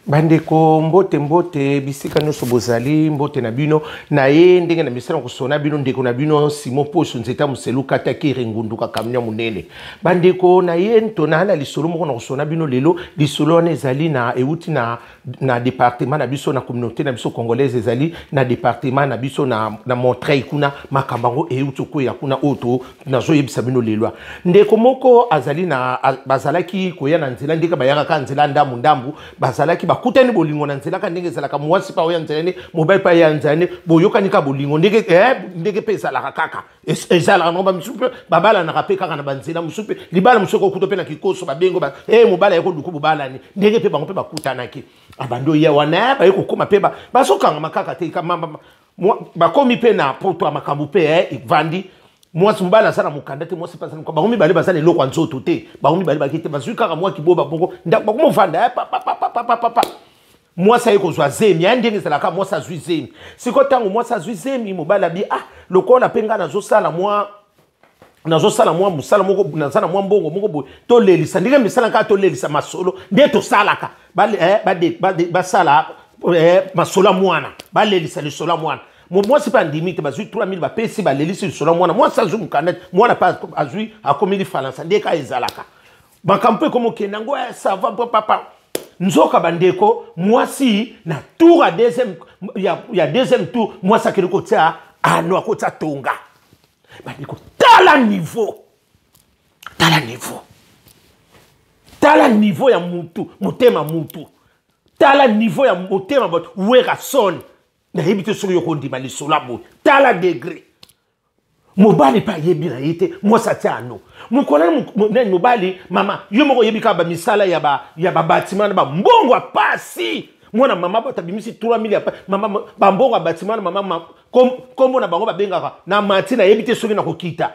Bandeko mbote mbote bisika nyonso bozali mbote na bino na ye ndenge na misala kosona bino ndeko na bino Simon Poso nzeta muselu kata kiri ngunduka kamnya munene bandeko na ye ntona na lisolo moko na kosona bino lelo lisolo wana ezali na euti na département na biso na communauté na biso congolaise ezali na département na biso na Montreuil kuna makambango euti ko ya kuna oto nazo yebisa bino lelo ndeko moko azali na bazalaki koya na nzela ndeka bayaka ka nzela ndambu bazalaki bakutani bolingo na nzela ka ndenge ezalaka mwasi pa oya nzela mobile pa ya nzela boyokani ka bolingo ndenge pe ezalaka kaka ezalaka no ba misupe babala na kape kaka na banzela misupe libala musoko kuto pe na kikoso babengo ba mobala yako duku bobala ni ndenge pe bango pe bakutanaki abando ya wana ba yeko koma pe basokanga makaka te ka mama bakomi pe na poto amakambu pe vandi mwasi mbala sana mukandate mwasi pa sana kwa bakomi bale bazana eloko nzoto te bakomi bale bakite bazui kaka mwa kiboba bongo bakomo vanda pa mwasi ayeko zwa zemi ndenge ezalaka mwasi azwi zemi siko tango mwasi azwi zemi mobala bi lokola penga nazosala mwa musala moko nazana mwa mbongo moko boy to lelisa ndenge misala ka to lelisa masolo nde to salaka basala masolo mwana balelisa lisolo mwana moi c'est pas limite bazui 3000 ba pesi ba lelisi lisolo mwana moi ça zoom kanet mwana pas azui akomili falansa ndeka ezalaka bakampe komo kenango ça va papa nzoka bandeko mwasi na tour à deuxième ya deuxième tour moi ça kele kotia ano akota tonga bandeko tala niveau ya mutu motema mutu tala niveau ya motema bot wera son na yebite solo yokondima lisolo abo tala degré mobali pa yebi na yete moi ça tia ano mukola mobali mama yo moko yebika ba misala ya ba bâtiment ba mbongo pasi mwana mama batabimisi 3000 mama ba mbongo bâtiment mama kombo na bango babengaka na matina yebite soki na kokita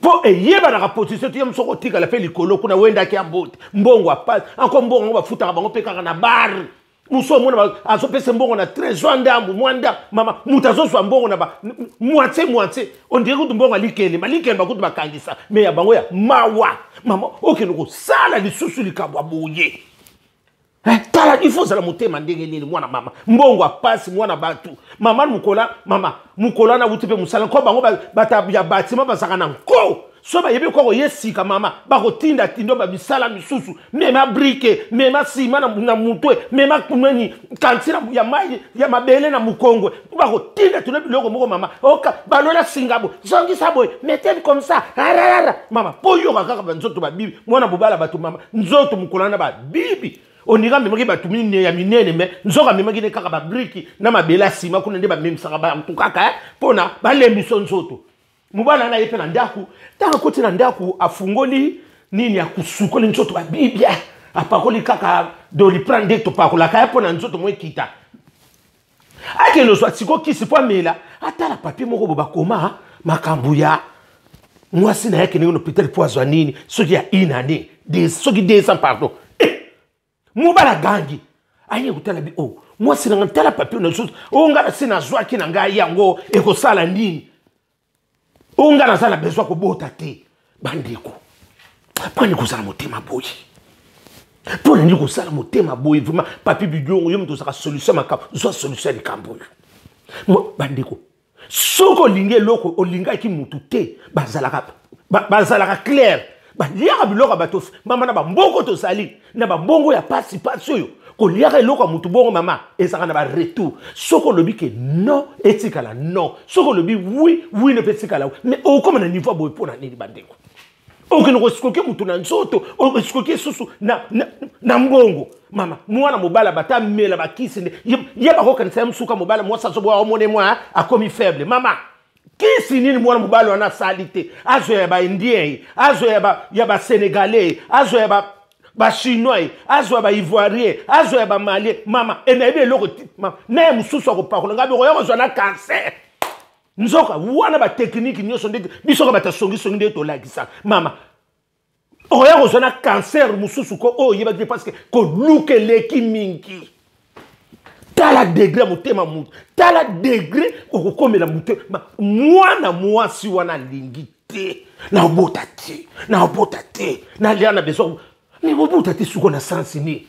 po yeba na position to yemsoko tika la pe likolo kuna wenda ki ambote mbongo pasi encore mbongo bafuta bango pekaka na bar muso mwana azopesa mbongo na trésor ndambu mwanda mama mutazo swa mbongo na ba moitié on dirait que mbongo alikele bakutu bakangisa mais ya bango ya mawa mama okeno sala lisusu likabwa boye tala il faut ça la motema ndenge nini mwana mama mbongo apasi mwana batu mama mukola na utipe musala ko bango ya batima basaka na nko so ba yebe ko yesika mama bakotinda tindo ba bisala misusu mema brique mema sima na mutwe mema kumeni kantira ya mai ya mabele na mukongwe bakotinda tuna biloko moko mama oka balola singabo zongi sabo metel comme ça rarara mama poyo kaka banzoto ba bibi mwana bobala batu mama nzoto mukolana ba bibi onira memaki batu minene ya minene me nzoka memaki ne kaka ba brique na mabele sima kuna nde ba memsaka ba tukaka pona ba lembiso nzoto mubala na yepe na ndaku taka koti na ndaku afungoli nini ya kusukoli nzoto ba bibia apakoli kaka doli prendre to pakola ka yapo na nzoto mwe kita ake lo swa siko kisi po mela atala papier moko boba koma makambu ya mwasi na yake ni no peut-être poison nini soki ya inane soki 200 pardon mubala gangi aye kutala bi mwasi na ngantala papier na nzoto ngana sina zwa kina ngai yango ekosala nini onga na sala besoin ko bota te bandeko poni ko sala motema boyi poni ko sala motema boyi vraiment papi bidongo yo mto saka solution makap zo solution ni kamboyo bandeko soko linge loko olinga ki mutu te bazalaka clair liaka biloko bato mama na ba mbongo to sali na ba mbongo ya pasi oyo ko liaka eloko mutu bongo mama ezaka na ba retour soko lobi ke non etikala non soko lobi oui ne petikala mais comme na niveau boy pona nini bandeko okeno ko sikoke mutu na nzoto o sikoke susu na mbongo mama mwana mobala bata mela bakisi yeba ko kanisa msuka mobala mwasa so bwa omone mwa akomi faible mama kisi nini mwana mobala wana salite azo ya ba indien azo ya ba sénégalais azo ya ba chinois azo ba ivoirien azo ya ba malien mama enebe loko mama na mususu akopakola ngabe ko yoko na cancer nzoka wana ba technique nyoso ndenge bisoka batasongi nde to lakisa mama yoko na cancer mususu ko yeba parce que ko lukeleki mingi tala degré motema mutu tala degré okokomela mutu mwana mwasi wana lingite na obota te na liana besoin mais obota te suko na sensi ni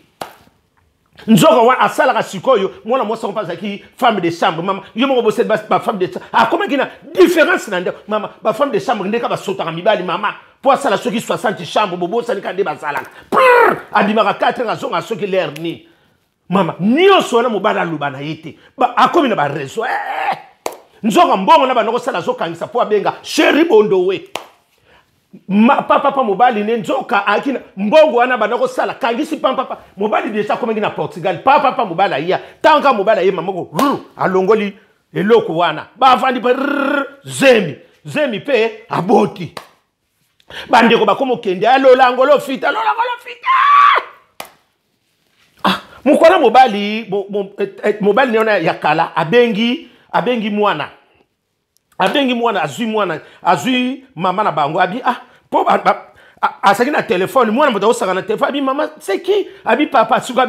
nzoka wa asala sikoyo mwana mwasi kompa ki femme de chambre mama yo moko bosse ba femme de chambre ah comment kina différence na mama ba femme de chambre ndeka ba sota mibali mama po asala soki 60 chambre bobo sali ka de basala adimaka 4 ngazonga soki l'air ni mama nyonso wana mobala lubana yete ba akomi na ba réseau nzoka mbongo na banoko sala zokangisa po abenga chéri bondo we papa mobali ne nzoka akina mbongo wana banoko sala kangisi papa mobali deja komengi na Portugal papa mobali ya tanka mobali ye mamoko alongoli eloko wana bavandi pa zemi pe aboti bandeko bakomo kende alolangolo fita mukwana mobali neona yakala abengi mwana azui mama na bango abi po asaki na telefone mwana moto osaka na telefone abi mama c'est qui abi papa suka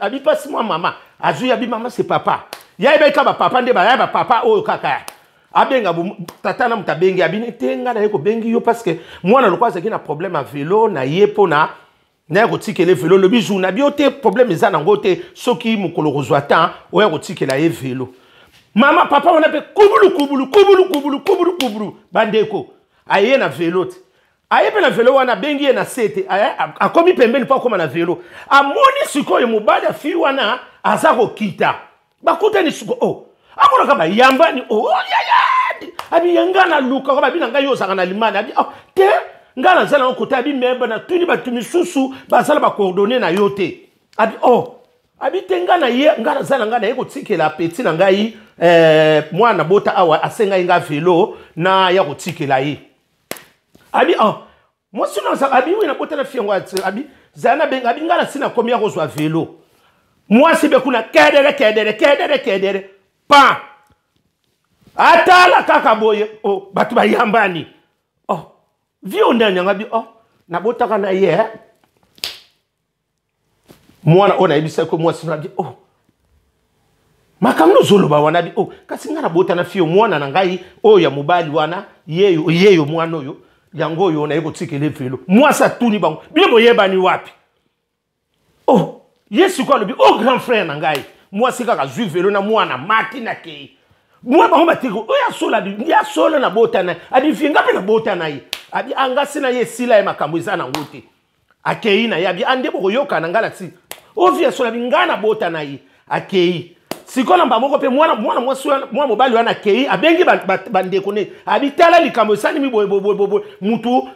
abi pasi moi mama azui abi mama c'est papa ya ebe ka ba papa nde ba ya ba papa oyo kaka abenga tata na mutabengi abi netenga na yeko bengi yo parce que mwana lokwa asaki na problème à vélo na yepo na ko tikele vélo le bijou na biote problème eza na ngote soki mukolo kozwa temps oya ko tikela ye vélo. Mama, papa, on appelle kubulu, bandeko. Aye na vélo. Aye pe na vélo, wana bengi na sete. A komi pembeni pa koma na vélo. A moni siko ye mubada fi wana azako kita. Bakuta ni siko, oh. Amona kaba yamba ni, oh, yaya. Abi yangana luka, kaba binanga yo zaka na limani. Abi, oh, te, ngana zala wakote, abi meba na tuni batumi susu, basala ba coordonner na yote. Abi, oh. Abi tenga na ye ngana zala ngana yeko tikela peti na ngai mwana bota awa asenga inga vélo na ya ko tikela ye abi moi sino ça abi wina bota na fiango abi zana benga abi ngana sina komi ya kozwa vélo moi sibe kuna kedere pa atala kaka boye batu ba yambani vio ndanya ngabi na bota kana ye mwana ona ebisa ko mwasi na bi makamno zolo ba wana bi kasi ngana bota na fio mwana na ngai ya mobali wana yeyo mwana oyo yango oyo na yeko tikele velo mwasa tuni bango bino yeba ni wapi yesu ko lobi grand frère na ngai mwasi kaka zui velo na mwana mati na ke mwa ba tiko ya sola bi ya sola na bota na abi finga pe na bota na yi abi angasi na ye sila ya makambo izana ngote akeina ya bi ande boko yoka na ngala si ovia sola bingana bota na yi akei sikola mbamoko pe mwana mobali wana akei abengi bandeko ne abitala likambo sani mi boy mutu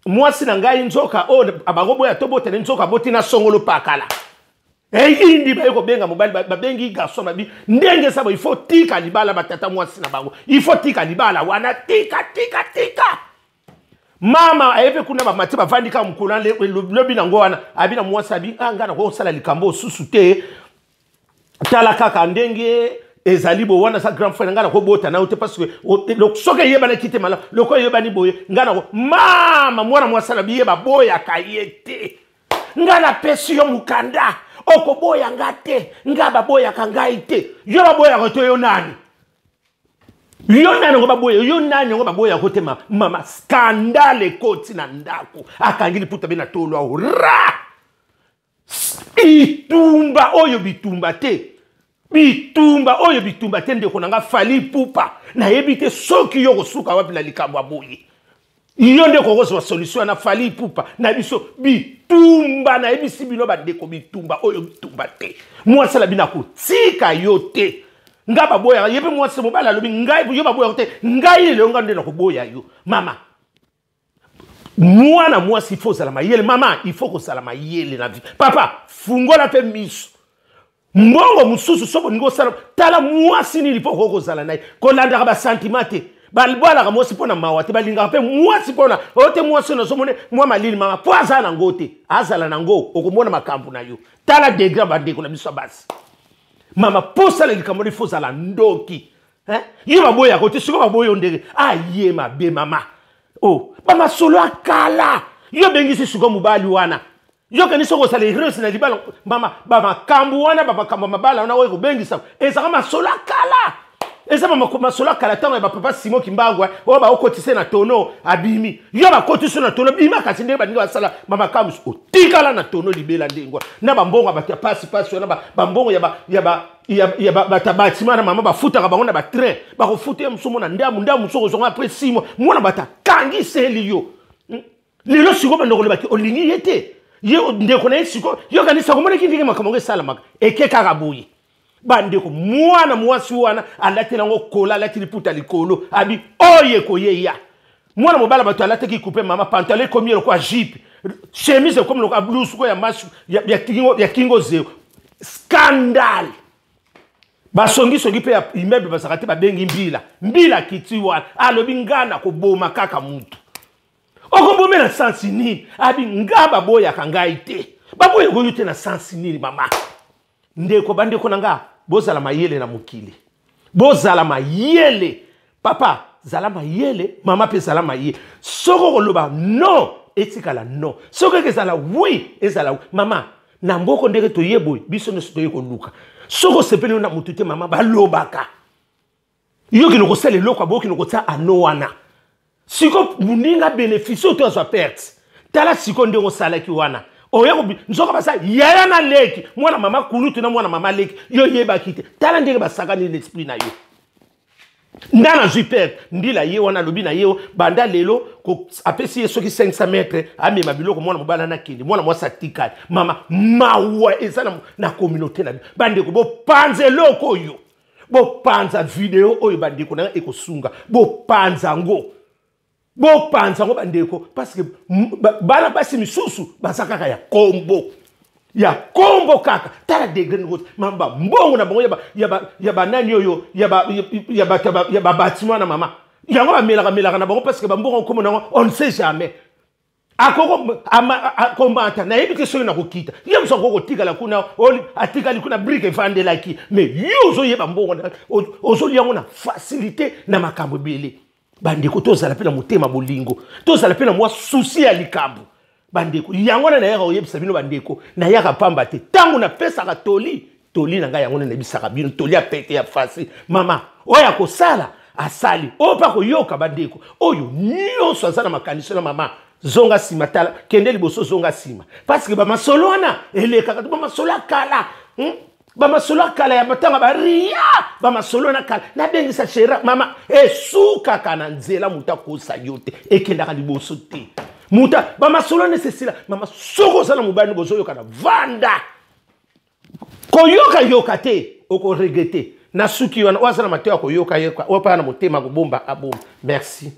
mwasi na ngai nzoka abagobo ya tobota ne nzoka boti na songolo pakala indi ba yoko benga mobali babengi garçon babi ndenge sabo il faut tika libala batata mwasi na bango il faut tika libala wana tika mama ayepe kuna ba mati bavandi ka mukula lobi na ngo wana abina mwasi abi ngana ko sala likambo susu te tala kaka ndenge ezali bo wana sa grand frère ngana ko bota na ute parce que le soke yeba na kite mala le ko yeba ni boye ngana ko mama mwana mwasi na biye ba boya kayete ngana pesi yo mukanda oko boya ngate ngaba boya kangaite yo ba boya ko to yo nani yo nani ngo baboya yo nani ngo baboya ko te mama scandale koti na ndako akangili puta bena tolo ra bitumba oyo bitumba te ndeko nanga fali pupa na yebite soki yo kosuka wapi na likambo aboye iyo ndeko ko solution na fali pupa na biso bitumba na yebisi bino ba ndeko bitumba oyo bitumba te moi sala bina ko tika yo te ngaba boya yepe mwasi mobala lobi ngai yo baboya te ngai le ngande na ko boya yo mama mwana mwasi il faut salama yele mama il faut ko salama yele na vie papa fungola pe miso mbongo mususu sobo ngo sala tala mwasi ni lipo ko sala nai ko landa ba sentimate balbala ka mwasi pona mawate balinga pe mwasi pona ote mwasi na somone mwa malili mama poaza na ngote azala na ngo okomona makambu na yo tala degré bandeko na biso basi mama posa le likambo il faut sala ndoki yo baboya ko te siko baboya ndenge aye mabe mama bama solo akala yo bengisi siko mubali wana yo kani soko sala hirose na libala mama bama kambu wana baba kambu mabala wana ko bengisa ezaka masolo akala Et ça, ma solo kalaton et papa Simon Kimbagwa, oh ba okotise na tono abimi. Yo ba kotise na tono bima kasinde ba ndwa sala mama kamus o tikala na tono libela ndengwa. Na ba mbongo ba passe na ba mbongo ya ba tabatima na mama ba futa ka bango na ba train. Ba ko futa msumo na ndamu soko zonga après 6 mois. Mwana bata kangi seli yo. Lelo siko ba ndoko ba ki olingi yete. Yo ndeko na siko yo kanisa ko mona kindike makamonge sala maka. Eke karabuyi. Bandeko mwana mwasi wana alati nango kola alati liputa likolo abi oye koyeya mwana mobala bato alati ki couper mama pantalon comme le quoi jeep chemise comme le blouse ko ya masu ya kingo zero scandale basongi songi pe ya immeuble basakati ba bengi mbila kiti wana alobi ngana ko boma kaka mutu okombome na sansi nini abi ngaba boya kangai te baboye ko yute na sansi nini mama ndeko bandeko nanga bozala mayele na mukili bozala mayele papa zala mayele mama pe zala mayele soko koloba non etikala non soko ke zala oui ezala oui mama na mboko ndeke to yeboy biso ne sotoye ko luka soko sepeli na mutute mama balobaka yo ki noko sele lokwa boki noko tsa anowana siko muninga bénéfice to za perte tala siko ndeko sala ki wana oya nzoka basa yaya na leki mwana mama kulutu na mwana mama leki yo yeba kite tala ndenge basaka ni l'esprit na yo ndana super ndila ye wana lobi na yo banda lelo ko apesi yeso ki 500 mètres ami mabiloko mwana mobala na kindi mwana mwasa tikali mama mawa ezana na communauté na bande ko bo panze loko yo bo panza video oyo bande ko na ekosunga bo panza ngo bo panza ngo bandeko parce que bana basi misusu basaka ya kombo kaka tala degré ngo mamba mbongo na bongo ya ba nani oyo ya ba bâtiment na mama yango ba melaka na bongo parce que ba mbongo comme na on ne sait jamais akoko komata na yebike so na kokita yemso ko tika la kuna atika li kuna brique vande la ki mais yo zo yeba mbongo ozo liango na facilité na makambo belé bandeko tozala pe na motema bolingo tozala pe na mwa souci ya likambo bandeko yango na yaka oyebisa bino bandeko na yaka pamba te tango na pesa ka toli na nga yango na yebisa bino toli ya pete ya fasi mama oya ko sala asali opa ko yoka bandeko oyo nyonso azana makanisi na mama zonga sima tala kende liboso zonga sima parce que ba masolo wana eleka ba masolo kala ba masolo kala ya matanga ba ria ba masolo na kala na bengi sa shera mama suka kana nzela muta ko sa yote ekenda ka liboso te muta ba masolo necessila mama soko sana mubani bozo yoka na vanda ko yoka te oko regretter na suki wana wasana mateo ko yoka opa na motema ko bomba abom merci.